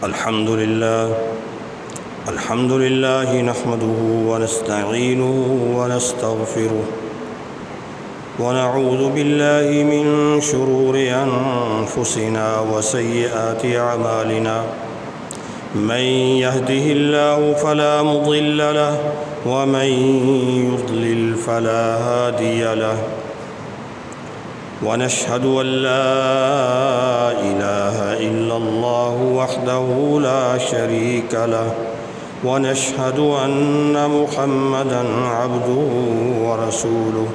الحمد لله نحمده ونستعينه ونستغفره ونعوذ بالله من شرور أنفسنا وسيئات أعمالنا من يهده الله فلا مضل له ومن يضلل فلا هادي له ونشهد أن لا إله إلا الله وحده لا شريك له ونشهد أن محمدًا عبده ورسوله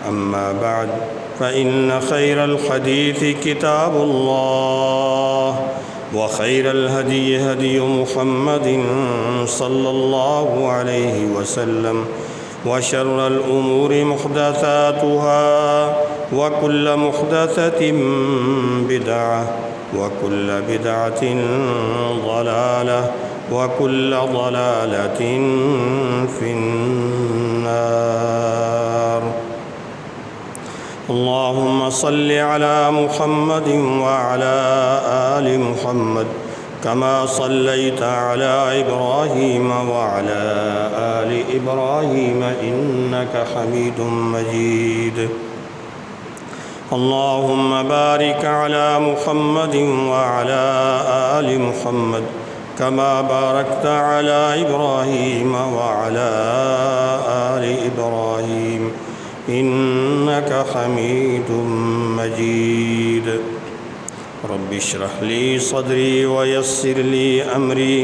أما بعد فإن خير الحديث كتاب الله وخير الهدي هدي محمد صلى الله عليه وسلم وشر الأمور محدثاتها وكل محدثة بدعة وكل بدعة ضلالة وكل ضلالة في النار. اللهم صل على محمد وعلى آل محمد كما صليت على إبراهيم وعلى آل إبراهيم إنك حميد مجيد. اللهم بارك على محمد وعلى آل محمد كما باركت على إبراهيم وعلى آل إبراهيم إنك حميد مجيد. رب اشرح لي صدري ويسر لي أمري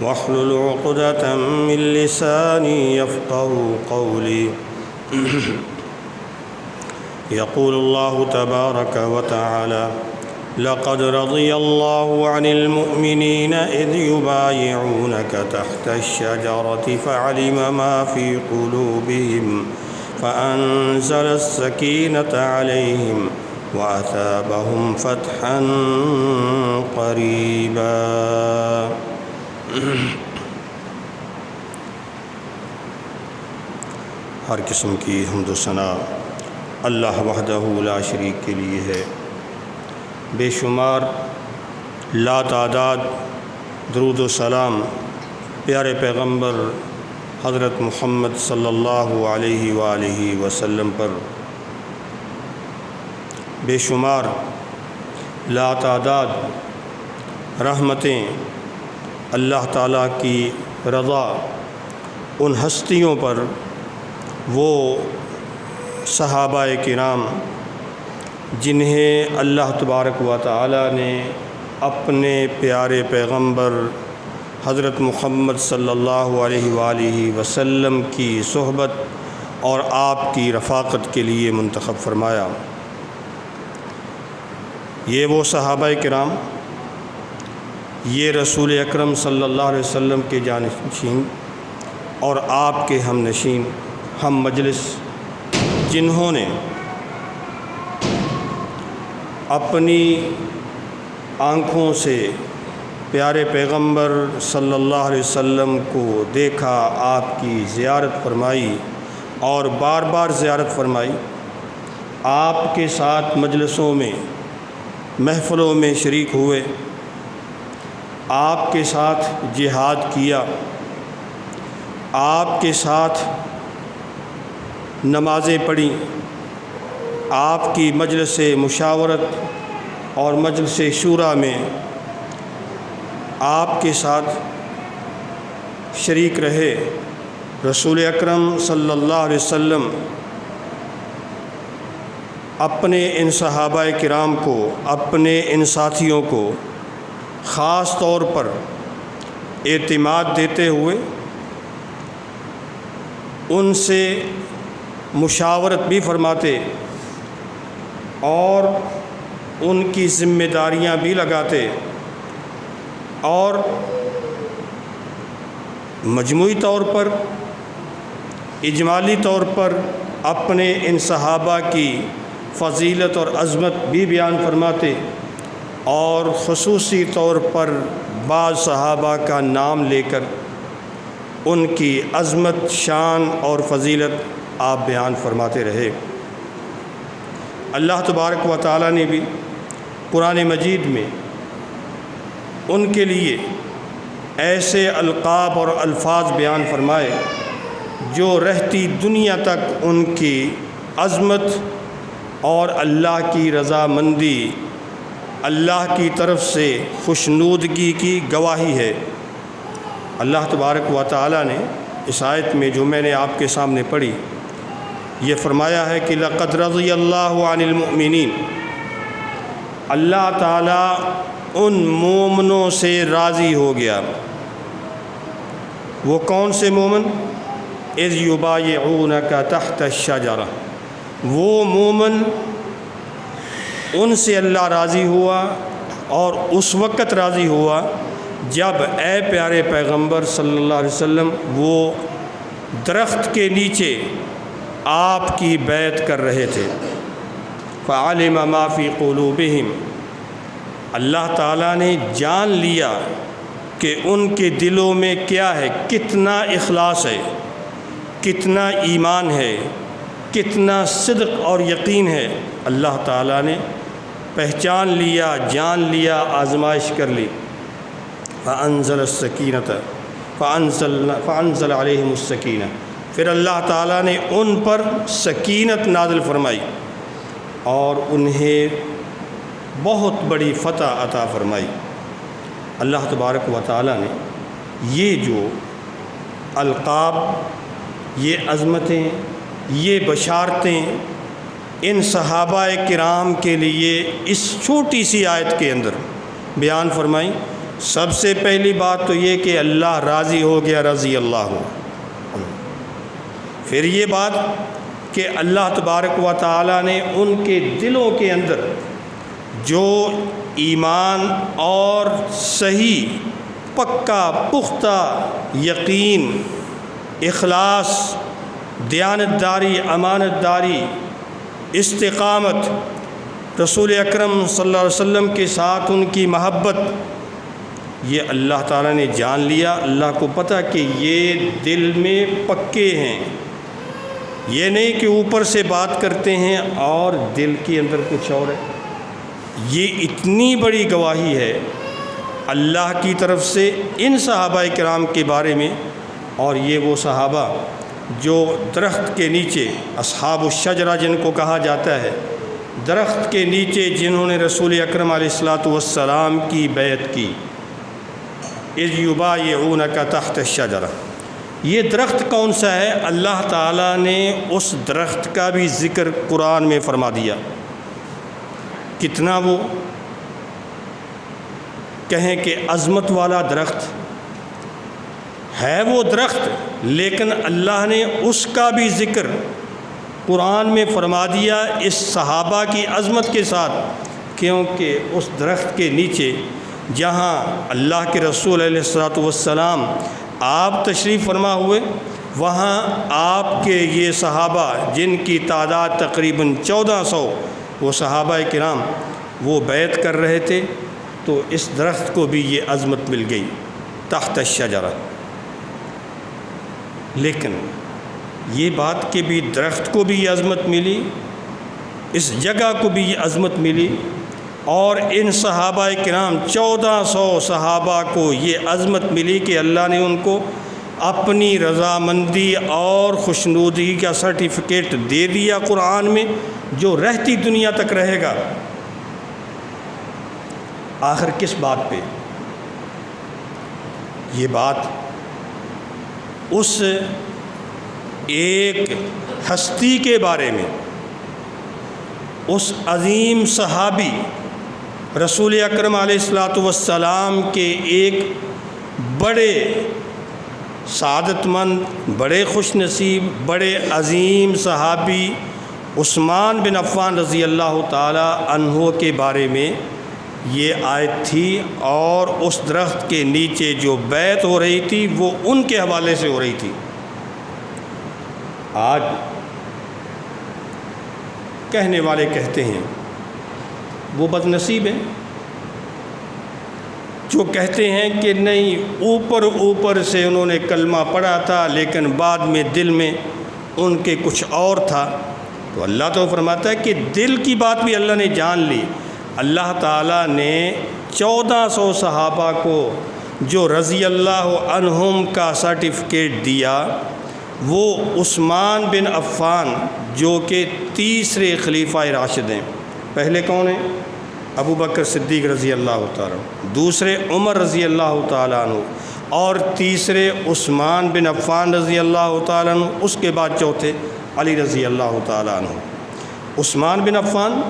واحلل عقدة من لساني يفقهوا قولي. يقول الله تبارك وتعالى: لقد رضي الله عن المؤمنين إذ يبايعونك تحت الشجرة فعلم ما في قلوبهم فأنزل السكينة عليهم وأثابهم فتحا قريبا. ہر قسم کی حمد و ثنا اللہ وحدہ لا شریک کے لیے ہے. بے شمار لا تعداد درود و سلام پیارے پیغمبر حضرت محمد صلی اللہ علیہ وآلہ وسلم پر، بے شمار لا تعداد رحمتیں اللہ تعالیٰ کی رضا ان ہستیوں پر، وہ صحابہ کرام جنہیں اللہ تبارک و تعالیٰ نے اپنے پیارے پیغمبر حضرت محمد صلی اللہ علیہ وآلہ وسلم کی صحبت اور آپ کی رفاقت کے لیے منتخب فرمایا. یہ وہ صحابہ کرام، یہ رسول اکرم صلی اللہ علیہ وسلم کے جانشین اور آپ کے ہم نشین، ہم مجلس، جنہوں نے اپنی آنکھوں سے پیارے پیغمبر صلی اللہ علیہ وسلم کو دیکھا، آپ کی زیارت فرمائی اور بار بار زیارت فرمائی، آپ کے ساتھ مجلسوں میں، محفلوں میں شریک ہوئے، آپ کے ساتھ جہاد کیا، آپ کے ساتھ نمازیں پڑھیں، آپ کی مجلس مشاورت اور مجلس شورا میں آپ کے ساتھ شریک رہے. رسول اکرم صلی اللہ علیہ وسلم اپنے ان صحابہ کرام کو، اپنے ان ساتھیوں کو خاص طور پر اعتماد دیتے ہوئے ان سے مشاورت بھی فرماتے اور ان کی ذمہ داریاں بھی لگاتے، اور مجموعی طور پر، اجمالی طور پر اپنے ان صحابہ کی فضیلت اور عظمت بھی بیان فرماتے، اور خصوصی طور پر بعض صحابہ کا نام لے کر ان کی عظمت، شان اور فضیلت آپ بیان فرماتے رہے. اللہ تبارک و تعالیٰ نے بھی قرآن مجید میں ان کے لیے ایسے القاب اور الفاظ بیان فرمائے جو رہتی دنیا تک ان کی عظمت اور اللہ کی رضامندی، اللہ کی طرف سے خوشنودگی کی گواہی ہے۔ اللہ تبارک و تعالی نے اس آیت میں جو میں نے آپ کے سامنے پڑھی یہ فرمایا ہے کہ لقد رضی اللہ عن المؤمنین، اللہ تعالیٰ ان مومنوں سے راضی ہو گیا۔ وہ کون سے مومن؟ اذ یبایعونک تحت الشجرہ، وہ مومن ان سے اللہ راضی ہوا اور اس وقت راضی ہوا جب اے پیارے پیغمبر صلی اللہ علیہ وسلم وہ درخت کے نیچے آپ کی بیعت کر رہے تھے۔ فعلم ما فی قلوبہم، اللہ تعالیٰ نے جان لیا کہ ان کے دلوں میں کیا ہے، کتنا اخلاص ہے، کتنا ایمان ہے، کتنا صدق اور یقین ہے۔ اللہ تعالیٰ نے پہچان لیا، جان لیا، آزمائش کر لی۔ فانزل السکینۃ فانزل علیہم السکینہ، پھر اللہ تعالیٰ نے ان پر سکینت نازل فرمائی اور انہیں بہت بڑی فتح عطا فرمائی۔ اللہ تبارک و تعالیٰ نے یہ جو القاب، یہ عظمتیں، یہ بشارتیں ان صحابہ کرام کے لیے اس چھوٹی سی آیت کے اندر بیان فرمائیں۔ سب سے پہلی بات تو یہ کہ اللہ راضی ہو گیا، رضی اللہ عنہ۔ پھر یہ بات کہ اللہ تبارک و تعالیٰ نے ان کے دلوں کے اندر جو ایمان اور صحیح پکا پختہ یقین، اخلاص، دیانتداری، امانت داری، استقامت، رسول اکرم صلی اللہ علیہ وسلم کے ساتھ ان کی محبت، یہ اللہ تعالیٰ نے جان لیا۔ اللہ کو پتہ کہ یہ دل میں پکے ہیں، یہ نہیں کہ اوپر سے بات کرتے ہیں اور دل کے اندر کچھ اور ہے۔ یہ اتنی بڑی گواہی ہے اللہ کی طرف سے ان صحابہ کرام کے بارے میں، اور یہ وہ صحابہ جو درخت کے نیچے، اصحاب الشجرہ جن کو کہا جاتا ہے، درخت کے نیچے جنہوں نے رسول اکرم علیہ الصلوۃ والسلام کی بیعت کی۔ اذ یبایعونک تحت الشجرہ، یہ درخت کون سا ہے؟ اللہ تعالیٰ نے اس درخت کا بھی ذکر قرآن میں فرما دیا۔ کتنا وہ کہیں کہ عظمت والا درخت ہے وہ درخت، لیکن اللہ نے اس کا بھی ذکر قرآن میں فرما دیا اس صحابہ کی عظمت کے ساتھ، کیونکہ اس درخت کے نیچے جہاں اللہ کے رسول علیہ الصلوۃ والسلام آپ تشریف فرما ہوئے، وہاں آپ کے یہ صحابہ جن کی تعداد تقریباً 1400 وہ صحابہ کرام وہ بیعت کر رہے تھے، تو اس درخت کو بھی یہ عظمت مل گئی تحت الشجرہ۔ لیکن یہ بات کہ بھی درخت کو بھی یہ عظمت ملی، اس جگہ کو بھی یہ عظمت ملی، اور ان صحابہ کرام 1400 صحابہ کو یہ عظمت ملی کہ اللہ نے ان کو اپنی رضامندی اور خوشنودگی کا سرٹیفکیٹ دے دیا قرآن میں، جو رہتی دنیا تک رہے گا۔ آخر کس بات پہ؟ یہ بات اس ایک ہستی کے بارے میں، اس عظیم صحابی رسول اکرم علیہ الصلوۃ والسلام کے ایک بڑے سعادت مند، بڑے خوش نصیب، بڑے عظیم صحابی عثمان بن عفان رضی اللہ تعالی عنہ کے بارے میں یہ آیت تھی، اور اس درخت کے نیچے جو بیعت ہو رہی تھی وہ ان کے حوالے سے ہو رہی تھی۔ آج کہنے والے کہتے ہیں وہ بد نصیب ہیں جو کہتے ہیں کہ نہیں، اوپر سے انہوں نے کلمہ پڑھا تھا لیکن بعد میں دل میں ان کے کچھ اور تھا۔ تو اللہ تو فرماتا ہے کہ دل کی بات بھی اللہ نے جان لی، اللہ تعالیٰ نے 1400 صحابہ کو جو رضی اللہ عنہم کا سرٹیفکیٹ دیا، وہ عثمان بن عفان جو کہ تیسرے خلیفہ راشد ہیں، پہلے کون ہیں؟ ابو بکر صدیق رضی اللہ تعالیٰ، دوسرے عمر رضی اللہ تعالیٰ عنہ، اور تیسرے عثمان بن عفان رضی اللہ تعالیٰ عنہ، اس کے بعد چوتھے علی رضی اللہ تعالیٰ عنہ۔ عثمان بن عفان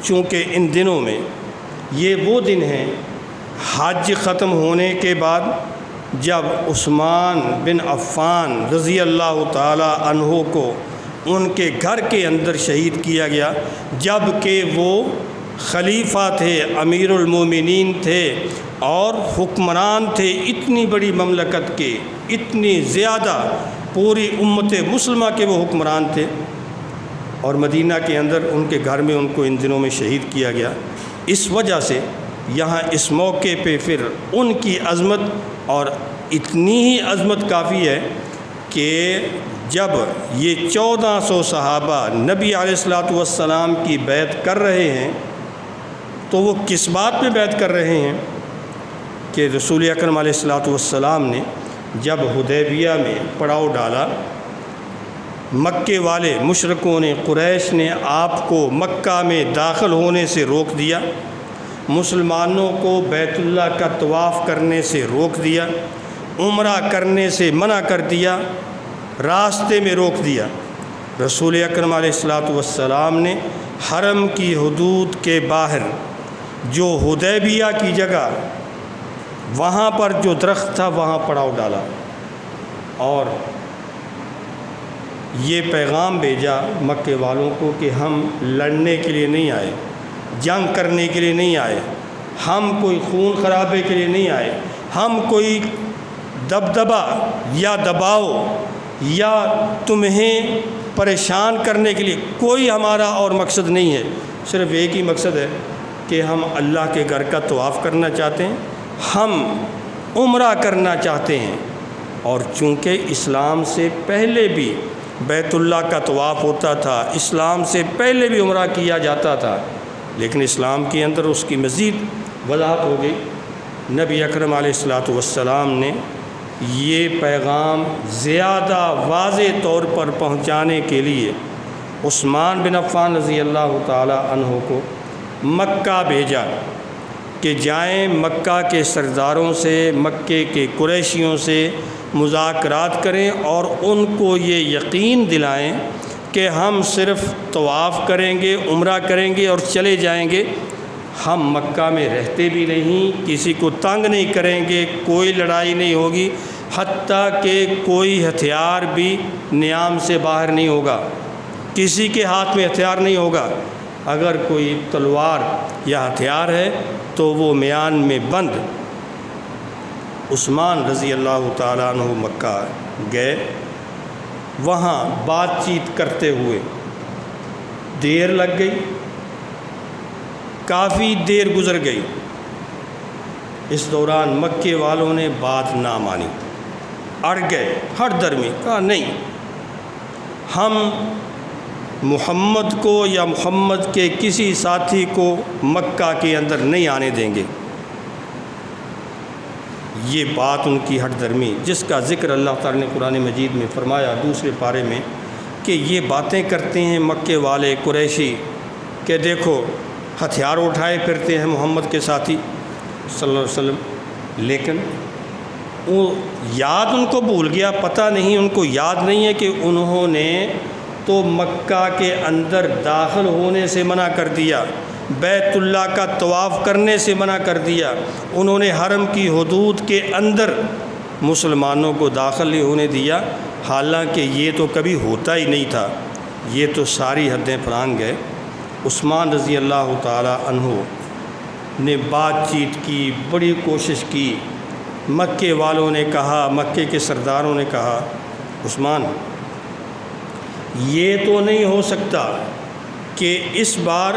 چونکہ ان دنوں میں یہ وہ دن ہیں حج ختم ہونے کے بعد جب عثمان بن عفان رضی اللہ تعالیٰ عنہ کو ان کے گھر کے اندر شہید کیا گیا، جب کہ وہ خلیفہ تھے، امیر المومنین تھے اور حکمران تھے اتنی بڑی مملکت کے، اتنی زیادہ پوری امت مسلمہ کے وہ حکمران تھے، اور مدینہ کے اندر ان کے گھر میں ان کو ان دنوں میں شہید کیا گیا۔ اس وجہ سے یہاں اس موقع پہ پھر ان کی عظمت، اور اتنی ہی عظمت کافی ہے کہ جب یہ 1400 صحابہ نبی علیہ الصلوۃ والسلام کی بیعت کر رہے ہیں تو وہ کس بات پہ بیعت کر رہے ہیں کہ رسول اکرم علیہ الصلوۃ والسلام نے جب حدیبیہ میں پڑاؤ ڈالا، مکے والے مشرکوں نے، قریش نے آپ کو مکہ میں داخل ہونے سے روک دیا، مسلمانوں کو بیت اللہ کا طواف کرنے سے روک دیا، عمرہ کرنے سے منع کر دیا، راستے میں روک دیا۔ رسول اکرم علیہ الصلوۃ والسلام نے حرم کی حدود کے باہر جو حدیبیہ کی جگہ، وہاں پر جو درخت تھا وہاں پڑاؤ ڈالا، اور یہ پیغام بھیجا مکے والوں کو کہ ہم لڑنے کے لیے نہیں آئے، جنگ کرنے کے لیے نہیں آئے، ہم کوئی خون خرابے کے لیے نہیں آئے، ہم کوئی دبدبہ یا دباؤ یا تمہیں پریشان کرنے کے لیے کوئی ہمارا اور مقصد نہیں ہے، صرف ایک ہی مقصد ہے کہ ہم اللہ کے گھر کا طواف کرنا چاہتے ہیں، ہم عمرہ کرنا چاہتے ہیں۔ اور چونکہ اسلام سے پہلے بھی بیت اللہ کا طواف ہوتا تھا، اسلام سے پہلے بھی عمرہ کیا جاتا تھا، لیکن اسلام کے اندر اس کی مزید وضاحت ہو گئی۔ نبی اکرم علیہ الصلوۃ والسلام نے یہ پیغام زیادہ واضح طور پر پہنچانے کے لیے عثمان بن عفان رضی اللہ تعالی عنہ کو مکہ بھیجا کہ جائیں مکہ کے سرداروں سے، مکے کے قریشیوں سے مذاکرات کریں اور ان کو یہ یقین دلائیں کہ ہم صرف طواف کریں گے، عمرہ کریں گے اور چلے جائیں گے، ہم مکہ میں رہتے بھی نہیں، کسی کو تنگ نہیں کریں گے، کوئی لڑائی نہیں ہوگی، حتیٰ کہ کوئی ہتھیار بھی نیام سے باہر نہیں ہوگا، کسی کے ہاتھ میں ہتھیار نہیں ہوگا، اگر کوئی تلوار یا ہتھیار ہے تو وہ میان میں بند۔ عثمان رضی اللہ تعالیٰ عنہ مکہ گئے، وہاں بات چیت کرتے ہوئے دیر لگ گئی، کافی دیر گزر گئی۔ اس دوران مکے والوں نے بات نہ مانی، اڑ گئے، ہر درمی کہا نہیں، ہم محمد کو یا محمد کے کسی ساتھی کو مکہ کے اندر نہیں آنے دیں گے۔ یہ بات ان کی ہٹ درمی، جس کا ذکر اللہ تعالیٰ نے قرآن مجید میں فرمایا دوسرے پارے میں کہ یہ باتیں کرتے ہیں مکے والے قریشی کہ دیکھو ہتھیار اٹھائے پھرتے ہیں محمد کے ساتھی صلی اللہ علیہ وسلم، لیکن وہ یاد ان کو بھول گیا، پتہ نہیں ان کو یاد نہیں ہے کہ انہوں نے تو مکہ کے اندر داخل ہونے سے منع کر دیا، بیت اللہ کا طواف کرنے سے منع کر دیا، انہوں نے حرم کی حدود کے اندر مسلمانوں کو داخل نہیں ہونے دیا، حالانکہ یہ تو کبھی ہوتا ہی نہیں تھا، یہ تو ساری حدیں پرانگ گئے۔ عثمان رضی اللہ تعالی عنہ نے بات چیت کی، بڑی کوشش کی، مکے والوں نے کہا، مکے کے سرداروں نے کہا عثمان یہ تو نہیں ہو سکتا کہ اس بار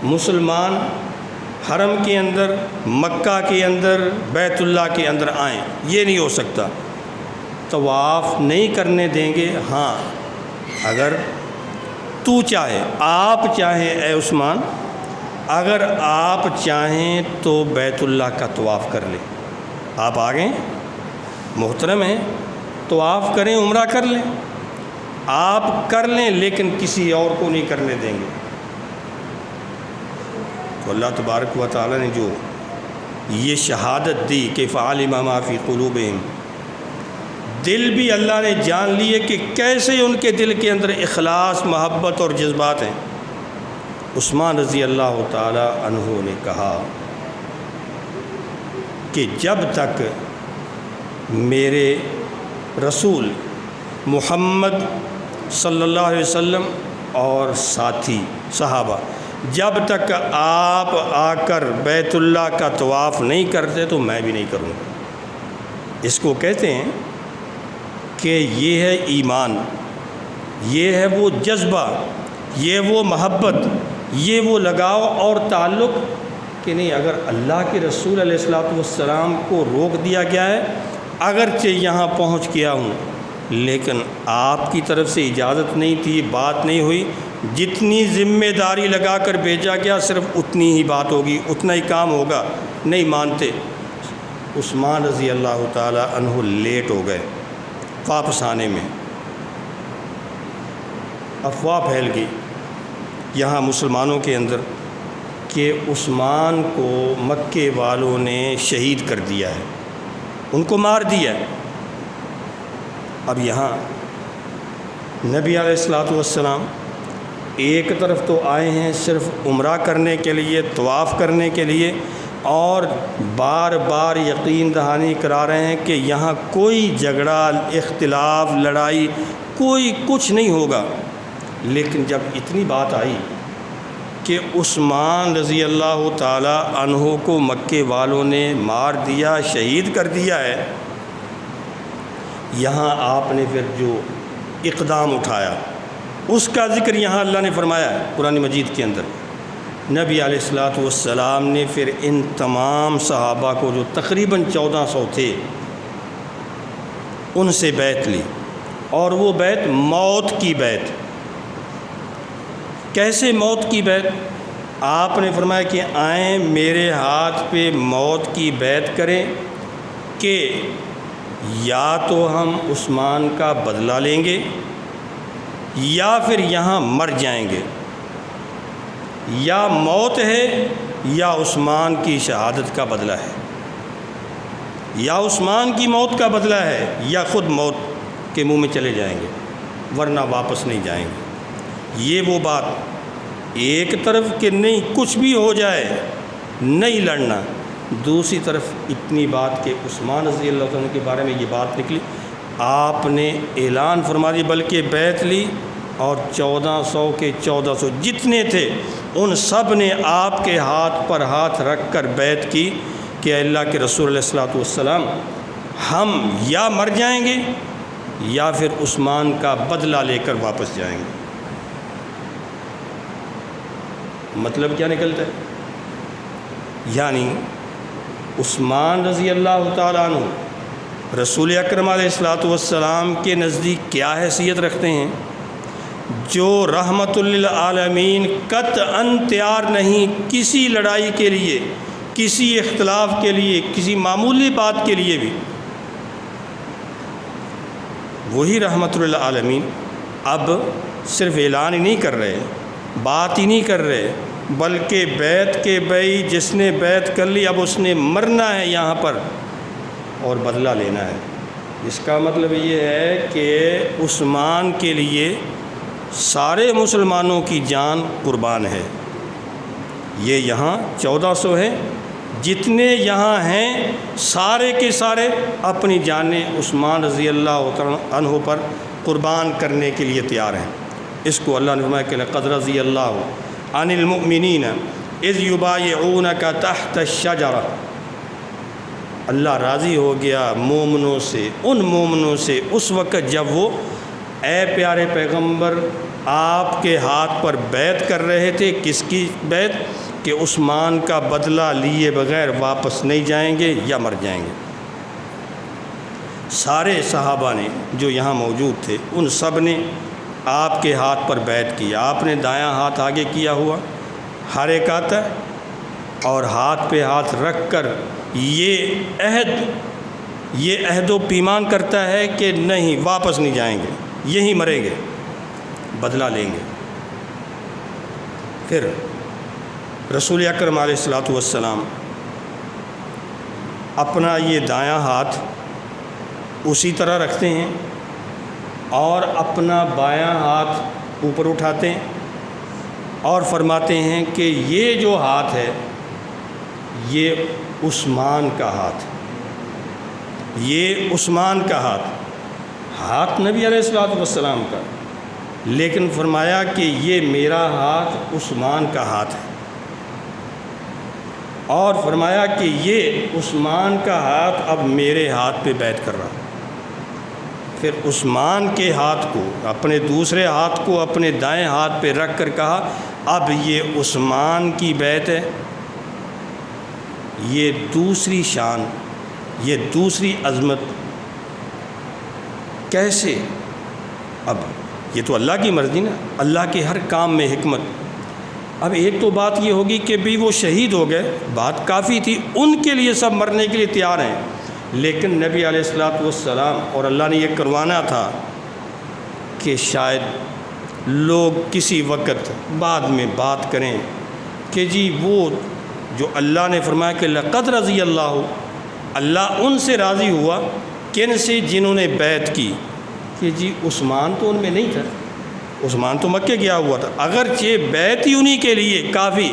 مسلمان حرم کے اندر، مکہ کے اندر، بیت اللہ کے اندر آئیں، یہ نہیں ہو سکتا، طواف نہیں کرنے دیں گے، ہاں اگر تو چاہے، آپ چاہیں اے عثمان اگر آپ چاہیں تو بیت اللہ کا طواف کر لیں۔ آپ آ گئے محترم ہیں، طواف کریں، عمرہ کر لیں، آپ کر لیں، لیکن کسی اور کو نہیں کرنے دیں گے۔ تو اللہ تبارک و تعالی نے جو یہ شہادت دی کہ فعلم ما فی قلوبہم، دل بھی اللہ نے جان لیے کہ کیسے ان کے دل کے اندر اخلاص، محبت اور جذبات ہیں۔ عثمان رضی اللہ تعالی عنہ نے کہا کہ جب تک میرے رسول محمد صلی اللہ علیہ وسلم اور ساتھی صحابہ جب تک آپ آ کر بیت اللہ کا طواف نہیں کرتے تو میں بھی نہیں کروں گا۔ اس کو کہتے ہیں کہ یہ ہے ایمان، یہ ہے وہ جذبہ، یہ وہ محبت، یہ وہ لگاؤ اور تعلق کہ نہیں، اگر اللہ کے رسول علیہ الصلوۃ والسلام کو روک دیا گیا ہے، اگرچہ یہاں پہنچ گیا ہوں لیکن آپ کی طرف سے اجازت نہیں تھی، بات نہیں ہوئی، جتنی ذمہ داری لگا کر بھیجا گیا صرف اتنی ہی بات ہوگی، اتنا ہی کام ہوگا، نہیں مانتے۔ عثمان رضی اللہ تعالی عنہ لیٹ ہو گئے واپس آنے میں۔ افواہ پھیل گئی یہاں مسلمانوں کے اندر کہ عثمان کو مکے والوں نے شہید کر دیا ہے، ان کو مار دیا ہے۔ اب یہاں نبی علیہ الصلوۃ والسلام ایک طرف تو آئے ہیں صرف عمرہ کرنے کے لیے، طواف کرنے کے لیے، اور بار بار یقین دہانی کرا رہے ہیں کہ یہاں کوئی جھگڑا، اختلاف، لڑائی، کوئی کچھ نہیں ہوگا۔ لیکن جب اتنی بات آئی کہ عثمان رضی اللہ تعالی عنہ کو مکے والوں نے مار دیا، شہید کر دیا ہے، یہاں آپ نے پھر جو اقدام اٹھایا اس کا ذکر یہاں اللہ نے فرمایا ہے قرآن مجید کے اندر۔ نبی علیہ الصلوۃ والسلام نے پھر ان تمام صحابہ کو جو تقریباً 1400 تھے ان سے بیعت لی، اور وہ بیعت موت کی بیعت۔ کیسے موت کی بیعت؟ آپ نے فرمایا کہ آئیں میرے ہاتھ پہ موت کی بیعت کریں کہ یا تو ہم عثمان کا بدلہ لیں گے یا پھر یہاں مر جائیں گے، یا موت ہے یا عثمان کی شہادت کا بدلہ ہے، یا عثمان کی موت کا بدلہ ہے یا خود موت کے منہ میں چلے جائیں گے، ورنہ واپس نہیں جائیں گے۔ یہ وہ بات ایک طرف کہ نہیں کچھ بھی ہو جائے نہیں لڑنا، دوسری طرف اتنی بات کہ عثمان رضی اللہ عنہ کے بارے میں یہ بات نکلی، آپ نے اعلان فرما دی، بلکہ بیعت لی، اور 1400 کے 1400 جتنے تھے ان سب نے آپ کے ہاتھ پر ہاتھ رکھ کر بیعت کی کہ اللہ کے رسول علیہ الصلوۃ والسلام ہم یا مر جائیں گے یا پھر عثمان کا بدلہ لے کر واپس جائیں گے۔ مطلب کیا نکلتا ہے؟ یعنی عثمان رضی اللہ تعالیٰ عنہ رسول اکرم علیہ الصلوۃ والسلام کے نزدیک کیا حیثیت رکھتے ہیں؟ جو رحمت للعالمین قطعاً تیار نہیں کسی لڑائی کے لیے، کسی اختلاف کے لیے، کسی معمولی بات کے لیے بھی۔ وہی رحمت للعالمین اب صرف اعلان ہی نہیں کر رہے، بات ہی نہیں کر رہے، بلکہ بیعت کے بھائی جس نے بیعت کر لی اب اس نے مرنا ہے یہاں پر اور بدلہ لینا ہے۔ اس کا مطلب یہ ہے کہ عثمان کے لیے سارے مسلمانوں کی جان قربان ہے۔ یہ یہاں 1400 ہیں، جتنے یہاں ہیں سارے کے سارے اپنی جانیں عثمان رضی اللہ عنہ پر قربان کرنے کے لیے تیار ہیں۔ اس کو اللہ نے فرمایا کہ لقد رضی اللہ عن المؤمنین اذ یبایعونک تحت الشجرہ، اللہ راضی ہو گیا مومنوں سے، ان مومنوں سے اس وقت جب وہ اے پیارے پیغمبر آپ کے ہاتھ پر بیعت کر رہے تھے۔ کس کی بیعت؟ کہ عثمان کا بدلہ لیے بغیر واپس نہیں جائیں گے یا مر جائیں گے۔ سارے صحابہ نے جو یہاں موجود تھے ان سب نے آپ کے ہاتھ پر بیعت کی۔ آپ نے دایاں ہاتھ آگے کیا ہوا ہر ایک آتا ہے اور ہاتھ پہ ہاتھ رکھ کر یہ عہد و پیمان کرتا ہے کہ نہیں واپس نہیں جائیں گے، یہیں مریں گے، بدلہ لیں گے۔ پھر رسول اکرم علیہ الصلوۃ والسلام اپنا یہ دایاں ہاتھ اسی طرح رکھتے ہیں اور اپنا بایاں ہاتھ اوپر اٹھاتے ہیں اور فرماتے ہیں کہ یہ جو ہاتھ ہے یہ عثمان کا ہاتھ، یہ عثمان کا ہاتھ نبی علیہ الصلوۃ والسلام کا، لیکن فرمایا کہ یہ میرا ہاتھ عثمان کا ہاتھ ہے، اور فرمایا کہ یہ عثمان کا ہاتھ اب میرے ہاتھ پہ بیعت کر رہا۔ پھر عثمان کے ہاتھ کو، اپنے دوسرے ہاتھ کو اپنے دائیں ہاتھ پہ رکھ کر کہا اب یہ عثمان کی بیعت ہے۔ یہ دوسری شان، یہ دوسری عظمت کیسے؟ اب یہ تو اللہ کی مرضی نا، اللہ کے ہر کام میں حکمت۔ اب ایک تو بات یہ ہوگی کہ بھی وہ شہید ہو گئے، بات کافی تھی، ان کے لیے سب مرنے کے لیے تیار ہیں، لیکن نبی علیہ الصلوۃ والسلام اور اللہ نے یہ کروانا تھا کہ شاید لوگ کسی وقت بعد میں بات کریں کہ جی وہ جو اللہ نے فرمایا کہ لقد رضی اللہ ان سے راضی ہوا، کن سے؟ جنہوں نے بیعت کی، کہ جی عثمان تو ان میں نہیں تھا، عثمان تو مکے گیا ہوا تھا، اگرچہ بیعت ہی انہی کے لیے کافی،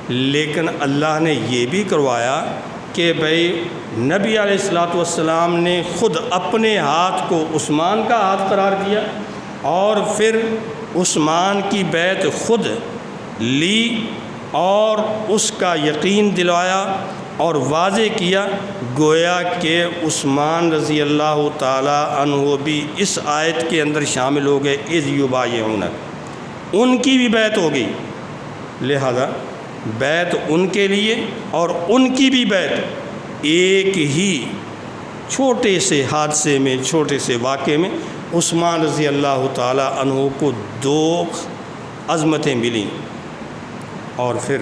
لیکن اللہ نے یہ بھی کروایا کہ بھئی نبی علیہ الصلوۃ والسلام نے خود اپنے ہاتھ کو عثمان کا ہاتھ قرار دیا اور پھر عثمان کی بیعت خود لی اور اس کا یقین دلوایا اور واضح کیا، گویا کہ عثمان رضی اللہ تعالی عنہ بھی اس آیت کے اندر شامل ہو گئے، اذ یبایعونک، ان کی بھی بیعت ہو گئی، لہذا بیعت ان کے لیے اور ان کی بھی بیعت ایک ہی چھوٹے سے حادثے میں، چھوٹے سے واقعے میں عثمان رضی اللہ تعالی عنہ کو دو عظمتیں ملیں۔ اور پھر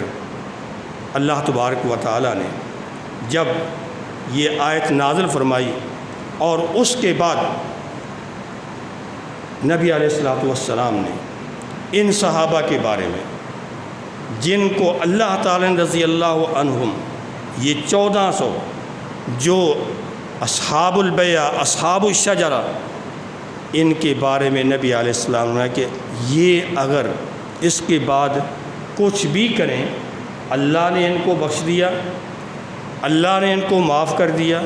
اللہ تبارک و تعالی نے جب یہ آیت نازل فرمائی اور اس کے بعد نبی علیہ الصلوۃ والسلام نے ان صحابہ کے بارے میں جن کو اللہ تعالی نے رضی اللہ عنہم، یہ 1400 جو اصحاب البیعہ، اصحاب الشجرہ، ان کے بارے میں نبی علیہ السلام نے کہ یہ اگر اس کے بعد کچھ بھی کریں اللہ نے ان کو بخش دیا، اللہ نے ان کو معاف کر دیا،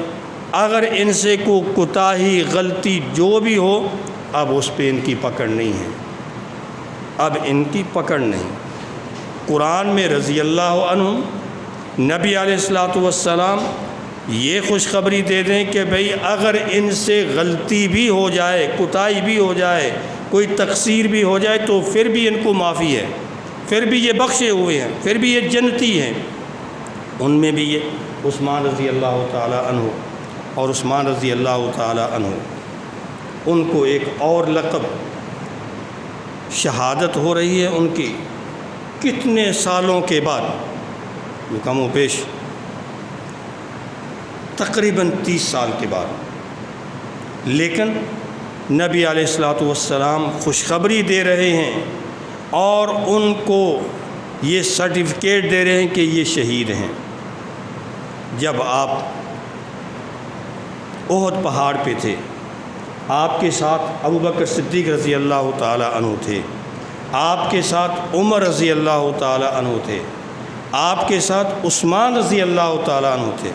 اگر ان سے کوئی کوتاہی غلطی جو بھی ہو اب اس پہ ان کی پکڑ نہیں ہے، اب ان کی پکڑ نہیں۔ قرآن میں رضی اللہ عنہ نبی علیہ الصلوۃ والسلام یہ خوشخبری دے دیں کہ بھئی اگر ان سے غلطی بھی ہو جائے، کوتاہی بھی ہو جائے، کوئی تقصیر بھی ہو جائے تو پھر بھی ان کو معافی ہے، پھر بھی یہ بخشے ہوئے ہیں، پھر بھی یہ جنتی ہیں۔ ان میں بھی یہ عثمان رضی اللہ تعالی عنہ اور عثمان رضی اللہ تعالی عنہ، ان کو ایک اور لقب شہادت ہو رہی ہے ان کی کتنے سالوں کے بعد، کم و بیش تقریباً 30 سال کے بعد، لیکن نبی علیہ الصلوۃ والسلام خوشخبری دے رہے ہیں اور ان کو یہ سرٹیفکیٹ دے رہے ہیں کہ یہ شہید ہیں۔ جب آپ احد پہاڑ پہ تھے، آپ کے ساتھ ابوبکر صدیق رضی اللہ تعالی عنہ تھے، آپ کے ساتھ عمر رضی اللہ تعالی عنہ تھے، آپ کے ساتھ عثمان رضی اللہ تعالی عنہ تھے۔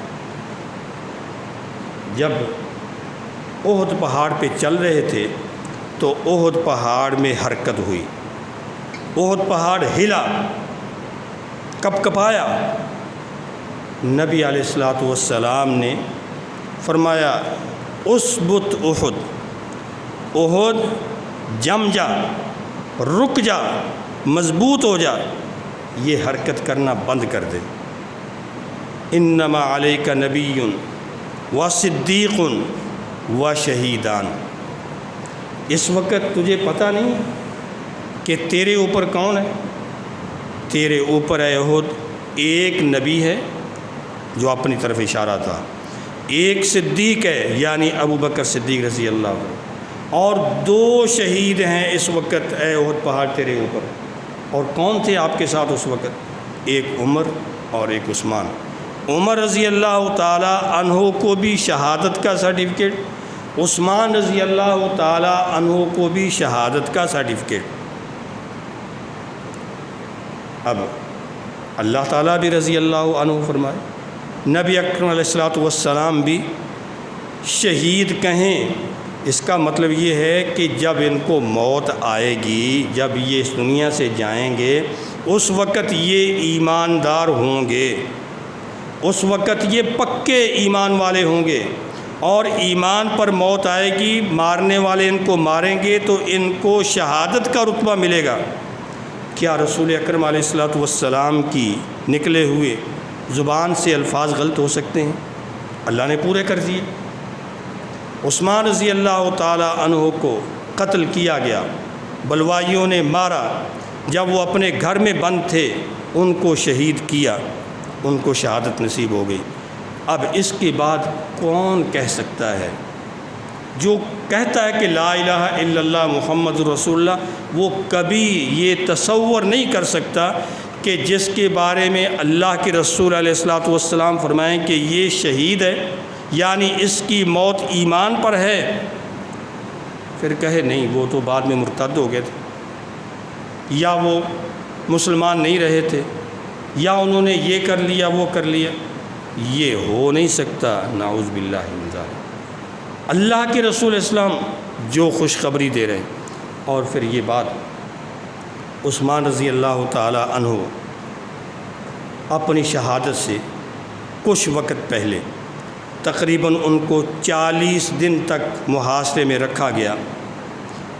جب احد پہاڑ پہ چل رہے تھے تو احد پہاڑ میں حرکت ہوئی، احد پہاڑ ہلا، کپ کپایا۔ نبی علیہ الصلوۃ والسلام نے فرمایا اثبت احد، احد جم جا، رک جا، مضبوط ہو جا، یہ حرکت کرنا بند کر دے۔ انما علیک نبی و صدیق و شہیدان، اس وقت تجھے پتہ نہیں کہ تیرے اوپر کون ہے؟ تیرے اوپر اے احد ایک نبی ہے جو اپنی طرف اشارہ تھا، ایک صدیق ہے یعنی ابو بکر صدیق رضی اللہ عنہ، اور 2 شہید ہیں اس وقت اے احد پہاڑ تیرے اوپر۔ اور کون تھے آپ کے ساتھ اس وقت؟ ایک عمر اور ایک عثمان۔ عمر رضی اللہ تعالی عنہ کو بھی شہادت کا سرٹیفکیٹ، عثمان رضی اللہ تعالی عنہ کو بھی شہادت کا سرٹیفکیٹ۔ اب اللہ تعالیٰ بھی رضی اللہ عنہ فرمائے، نبی اکرم علیہ الصلوۃ والسلام بھی شہید کہیں، اس کا مطلب یہ ہے کہ جب ان کو موت آئے گی، جب یہ اس دنیا سے جائیں گے، اس وقت یہ ایماندار ہوں گے، اس وقت یہ پکے ایمان والے ہوں گے، اور ایمان پر موت آئے گی، مارنے والے ان کو ماریں گے تو ان کو شہادت کا رتبہ ملے گا۔ کیا رسول اکرم علیہ الصلوۃ والسلام کی نکلے ہوئے زبان سے الفاظ غلط ہو سکتے ہیں؟ اللہ نے پورے کر دیے۔ عثمان رضی اللہ تعالی عنہ کو قتل کیا گیا، بلوائیوں نے مارا، جب وہ اپنے گھر میں بند تھے ان کو شہید کیا، ان کو شہادت نصیب ہو گئی۔ اب اس کے بعد کون کہہ سکتا ہے؟ جو کہتا ہے کہ لا الہ الا اللہ محمد رسول اللہ، وہ کبھی یہ تصور نہیں کر سکتا کہ جس کے بارے میں اللہ کے رسول علیہ الصلوۃ والسلام فرمائیں کہ یہ شہید ہے، یعنی اس کی موت ایمان پر ہے، پھر کہے نہیں وہ تو بعد میں مرتد ہو گئے تھے، یا وہ مسلمان نہیں رہے تھے، یا انہوں نے یہ کر لیا وہ کر لیا۔ یہ ہو نہیں سکتا، نعوذ باللہ من ذالک۔ اللہ کے رسول اسلام جو خوشخبری دے رہے ہیں۔ اور پھر یہ بات عثمان رضی اللہ تعالی عنہ اپنی شہادت سے کچھ وقت پہلے تقریباً ان کو 40 دن تک محاصرے میں رکھا گیا،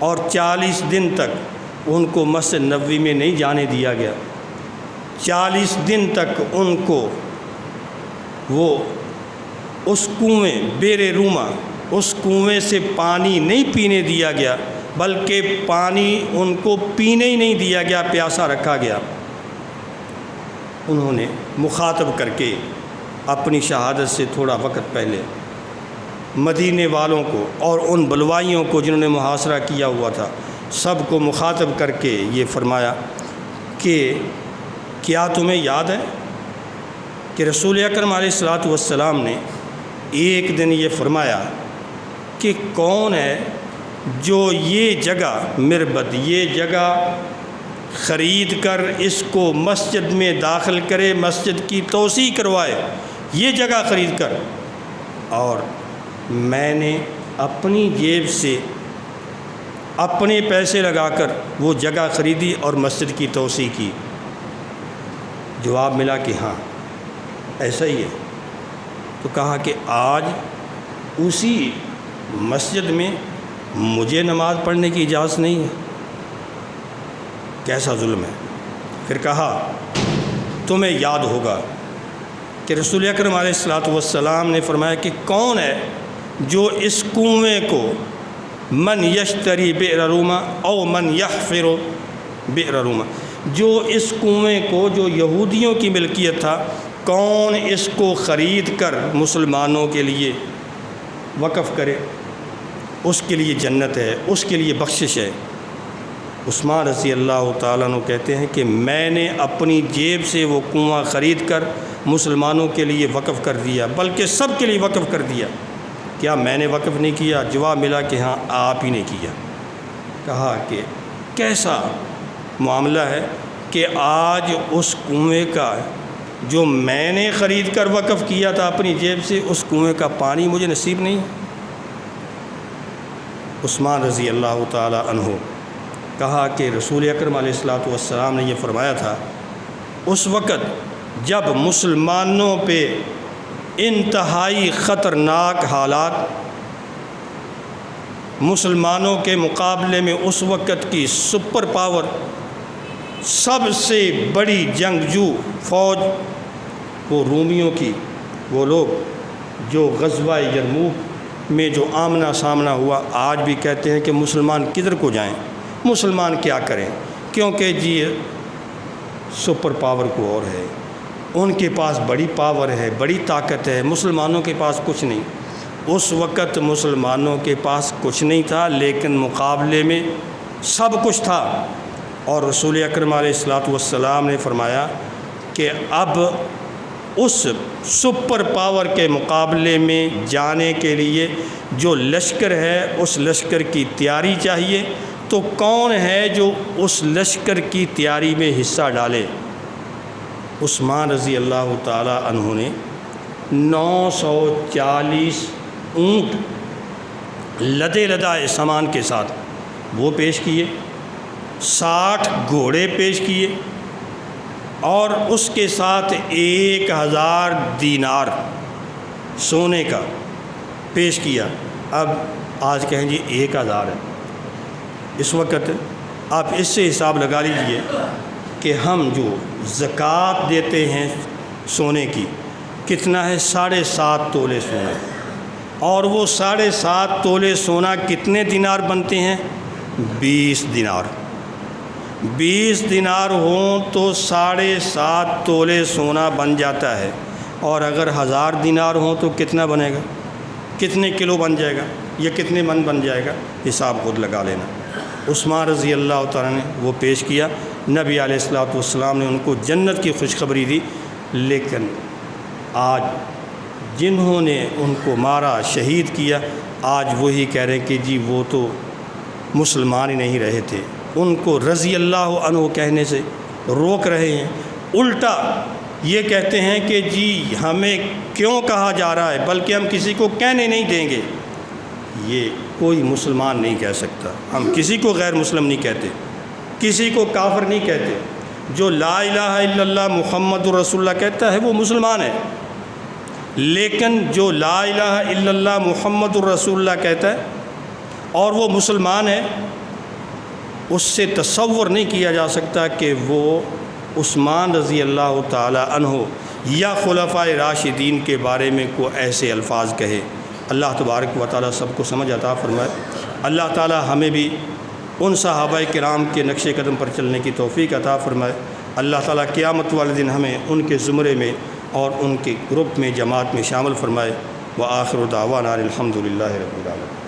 اور 40 دن تک ان کو مسجد نبوی میں نہیں جانے دیا گیا، 40 دن تک ان کو وہ اس کنویں بیر روما، اس کنویں سے پانی نہیں پینے دیا گیا، بلکہ پانی ان کو پینے ہی نہیں دیا گیا، پیاسا رکھا گیا۔ انہوں نے مخاطب کر کے اپنی شہادت سے تھوڑا وقت پہلے مدینے والوں کو اور ان بلوائیوں کو جنہوں نے محاصرہ کیا ہوا تھا سب کو مخاطب کر کے یہ فرمایا کہ کیا تمہیں یاد ہے کہ رسول اکرم علیہ الصلوۃ والسلام نے ایک دن یہ فرمایا کہ کون ہے جو یہ جگہ مربد، یہ جگہ خرید کر اس کو مسجد میں داخل کرے، مسجد کی توسیع کروائے، یہ جگہ خرید کر، اور میں نے اپنی جیب سے اپنے پیسے لگا کر وہ جگہ خریدی اور مسجد کی توسیع کی۔ جواب ملا کہ ہاں ایسا ہی ہے۔ تو کہا کہ آج اسی مسجد میں مجھے نماز پڑھنے کی اجازت نہیں ہے، کیسا ظلم ہے۔ پھر کہا تمہیں یاد ہوگا کہ رسول اکرم علیہ الصلوۃ والسلام نے فرمایا کہ کون ہے جو اس کنویں کو من یشتری بئر روما او من یحفر بئر روما، جو اس کنویں کو جو یہودیوں کی ملکیت تھا، کون اس کو خرید کر مسلمانوں کے لیے وقف کرے، اس کے لیے جنت ہے، اس کے لیے بخشش ہے۔ عثمان رضی اللہ تعالیٰ عنہ کہتے ہیں کہ میں نے اپنی جیب سے وہ کنواں خرید کر مسلمانوں کے لیے وقف کر دیا، بلکہ سب کے لیے وقف کر دیا۔ کیا میں نے وقف نہیں کیا؟ جواب ملا کہ ہاں آپ ہی نے کیا۔ کہا کہ کیسا معاملہ ہے کہ آج اس کنویں کا جو میں نے خرید کر وقف کیا تھا اپنی جیب سے، اس کنویں کا پانی مجھے نصیب نہیں۔ عثمان رضی اللہ تعالی عنہ کہا کہ رسول اکرم علیہ الصلوۃ والسلام نے یہ فرمایا تھا اس وقت جب مسلمانوں پہ انتہائی خطرناک حالات، مسلمانوں کے مقابلے میں اس وقت کی سپر پاور، سب سے بڑی جنگجو فوج وہ رومیوں کی، وہ لوگ جو غزوہ یرموک میں جو آمنا سامنا ہوا، آج بھی کہتے ہیں کہ مسلمان کدھر کو جائیں، مسلمان کیا کریں، کیونکہ جی سپر پاور کو اور ہے، ان کے پاس بڑی پاور ہے، بڑی طاقت ہے، مسلمانوں کے پاس کچھ نہیں۔ اس وقت مسلمانوں کے پاس کچھ نہیں تھا، لیکن مقابلے میں سب کچھ تھا، اور رسول اکرم علیہ الصلوۃ والسلام نے فرمایا کہ اب اس سپر پاور کے مقابلے میں جانے کے لیے جو لشکر ہے اس لشکر کی تیاری چاہیے، تو کون ہے جو اس لشکر کی تیاری میں حصہ ڈالے؟ عثمان رضی اللہ تعالی عنہ نے 940 اونٹ لدے لدائے سامان کے ساتھ وہ پیش کیے، 60 گھوڑے پیش کیے، اور اس کے ساتھ 1000 دینار سونے کا پیش کیا۔ اب آج کہیں جی 1000 ہے، اس وقت آپ اس سے حساب لگا لیجئے کہ ہم جو زکوٰۃ دیتے ہیں سونے کی کتنا ہے؟ 7.5 تولے سونا، اور وہ 7.5 تولے سونا کتنے دینار بنتے ہیں؟ 20 دینار۔ 20 دینار ہوں تو 7.5 تولے سونا بن جاتا ہے، اور اگر 1000 دینار ہوں تو کتنا بنے گا؟ کتنے کلو بن جائے گا یا کتنے من بن جائے گا؟ حساب خود لگا لینا۔ عثمان رضی اللہ تعالیٰ نے وہ پیش کیا، نبی علیہ الصلوۃ والسلام نے ان کو جنت کی خوشخبری دی، لیکن آج جنہوں نے ان کو مارا، شہید کیا، آج وہی کہہ رہے ہیں کہ جی وہ تو مسلمان ہی نہیں رہے تھے، ان کو رضی اللہ عنہ کہنے سے روک رہے ہیں۔ الٹا یہ کہتے ہیں کہ جی ہمیں کیوں کہا جا رہا ہے، بلکہ ہم کسی کو کہنے نہیں دیں گے۔ یہ کوئی مسلمان نہیں کہہ سکتا، ہم کسی کو غیر مسلم نہیں کہتے، کسی کو کافر نہیں کہتے۔ جو لا الہ الا اللہ محمد رسول اللہ کہتا ہے وہ مسلمان ہے، لیکن جو لا الہ الا اللہ محمد رسول اللہ کہتا ہے اور وہ مسلمان ہے، اس سے تصور نہیں کیا جا سکتا کہ وہ عثمان رضی اللہ تعالی عنہ یا خلفائے راشدین کے بارے میں کوئی ایسے الفاظ کہے۔ اللہ تبارک و تعالی سب کو سمجھ عطا فرمائے۔ اللہ تعالی ہمیں بھی ان صحابہ کرام کے نقش قدم پر چلنے کی توفیق عطا فرمائے۔ اللہ تعالی قیامت والے دن ہمیں ان کے زمرے میں اور ان کے گروپ میں، جماعت میں شامل فرمائے۔ وآخر دعوانا الحمد للہ رب العالمین۔